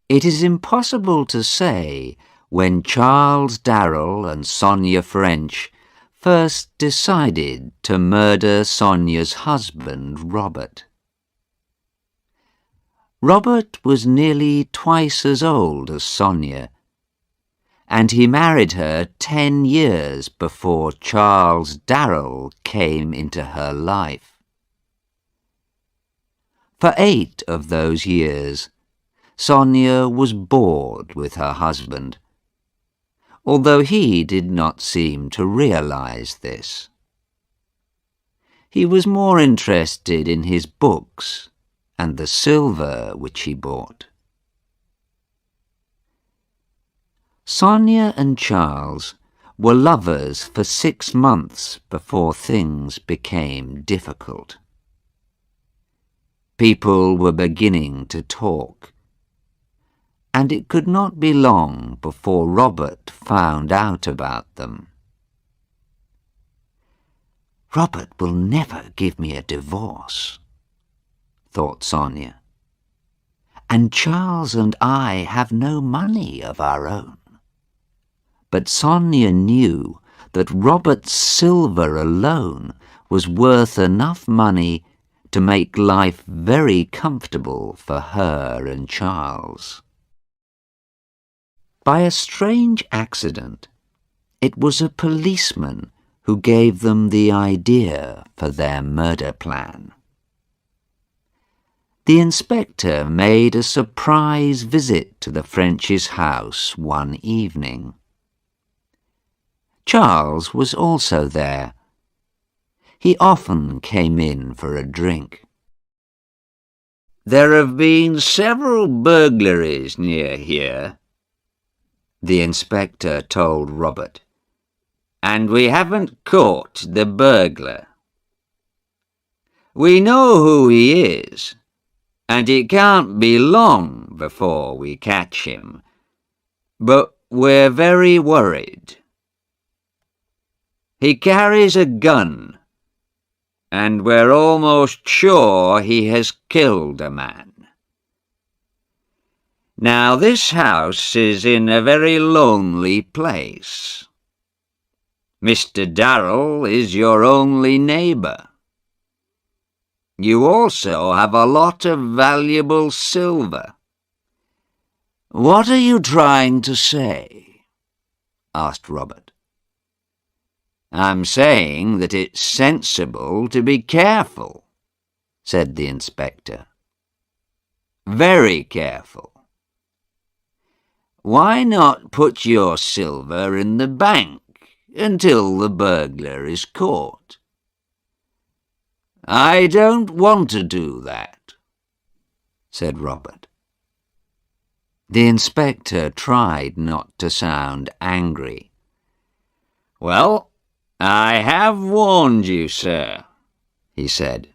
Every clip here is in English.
It is impossible to say when Charles Darrell and Sonia French first decided to murder Sonia's husband, Robert. Robert was nearly twice as old as Sonia, and he married her 10 years before Charles Darrell came into her life. For 8 of those years, Sonia was bored with her husband, although he did not seem to realize this. He was more interested in his books and the silver which he bought. Sonia and Charles were lovers for 6 months before things became difficult. People were beginning to talk, and it could not be long before Robert found out about them. "Robert will never give me a divorce," thought Sonia, "and Charles and I have no money of our own." But Sonia knew that Robert's silver alone was worth enough money to make life very comfortable for her and Charles. By a strange accident, it was a policeman who gave them the idea for their murder plan. The inspector made a surprise visit to the French's house one evening. Charles was also there. He often came in for a drink. "There have been several burglaries near here," the inspector told Robert, "and we haven't caught the burglar. We know who he is, and it can't be long before we catch him, but we're very worried. He carries a gun, and we're almost sure he has killed a man. Now, this house is in a very lonely place. Mr. Darrell is your only neighbour. You also have a lot of valuable silver." "What are you trying to say?" asked Robert. "I'm saying that it's sensible to be careful," said the inspector. "Very careful. Why not put your silver in the bank until the burglar is caught?" "I don't want to do that," said Robert. The inspector tried not to sound angry. "Well, I have warned you, sir," he said.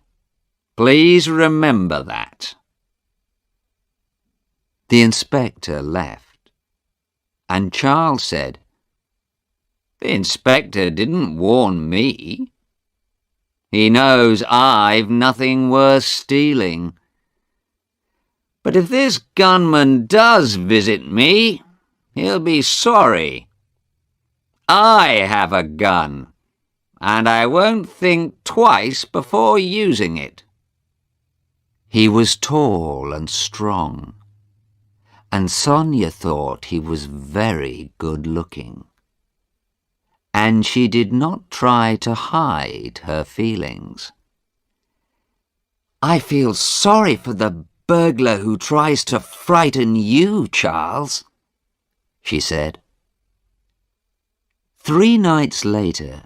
"Please remember that." The inspector left, and Charles said, "The inspector didn't warn me. He knows I've nothing worth stealing. But if this gunman does visit me, he'll be sorry. I have a gun, and I won't think twice before using it." He was tall and strong, and Sonia thought he was very good-looking, and she did not try to hide her feelings. "I feel sorry for the burglar who tries to frighten you, Charles," she said. 3 nights later,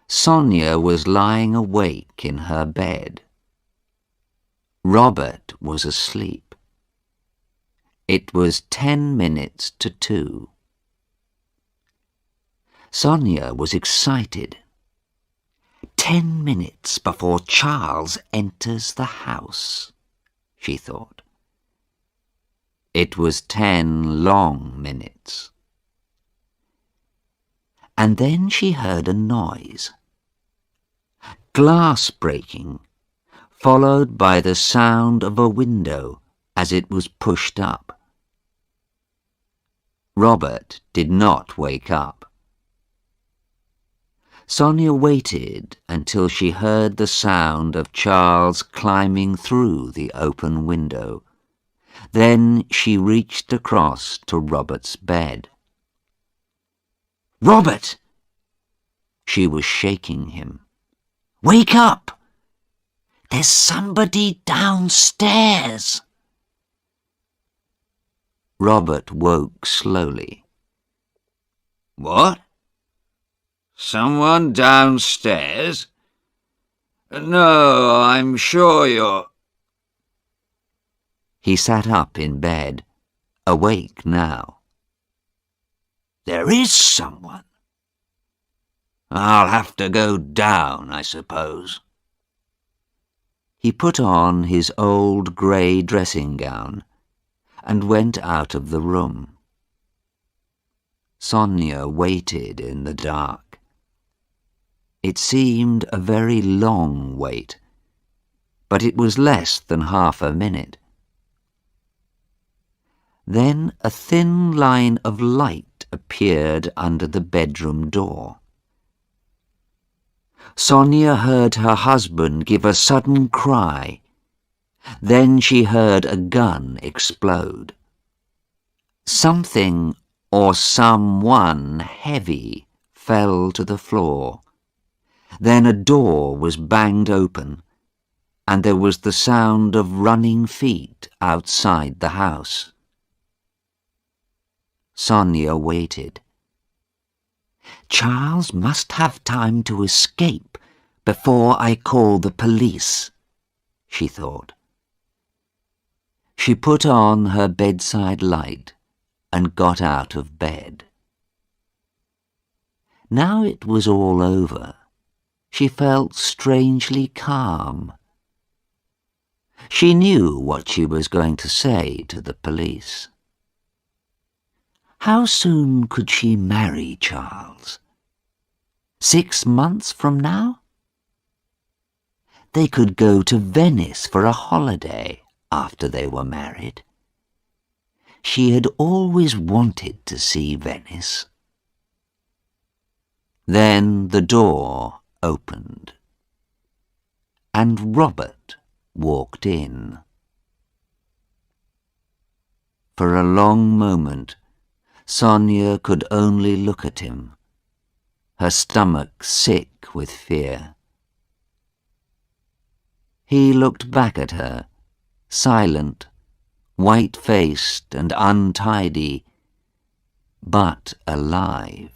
Sonia was lying awake in her bed. Robert was asleep. It was 10 minutes to 2. Sonia was excited. 10 minutes before Charles enters the house, she thought. It was 10 long minutes. And then she heard a noise. Glass breaking, followed by the sound of a window as it was pushed up. Robert did not wake up. Sonia waited until she heard the sound of Charles climbing through the open window. Then she reached across to Robert's bed. "Robert!" She was shaking him. "Wake up! There's somebody downstairs!" Robert woke slowly. "What? Someone downstairs? No, I'm sure you're—" He sat up in bed, awake now. "There is someone. I'll have to go down, I suppose." He put on his old grey dressing gown and went out of the room. Sonia waited in the dark. It seemed a very long wait, but it was less than half a minute. Then a thin line of light appeared under the bedroom door. Sonia heard her husband give a sudden cry. Then she heard a gun explode. Something or someone heavy fell to the floor. Then a door was banged open, and there was the sound of running feet outside the house. Sonia waited. "Charles must have time to escape before I call the police," she thought. She put on her bedside light and got out of bed. Now it was all over. She felt strangely calm. She knew what she was going to say to the police. How soon could she marry Charles? 6 months from now? They could go to Venice for a holiday after they were married. She had always wanted to see Venice. Then the door opened, and Robert walked in. For a long moment, Sonia could only look at him, her stomach sick with fear. He looked back at her, silent, white-faced and untidy, but alive.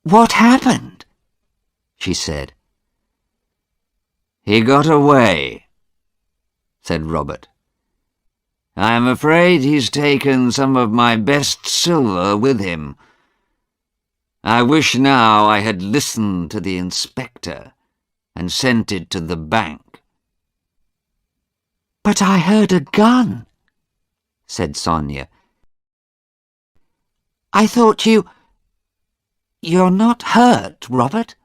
What happened?" she said. "He got away," said Robert. "I am afraid he's taken some of my best silver with him. I wish now I had listened to the inspector and sent it to the bank." "But I heard a gun," said Sonia. "I thought you're not hurt, Robert?"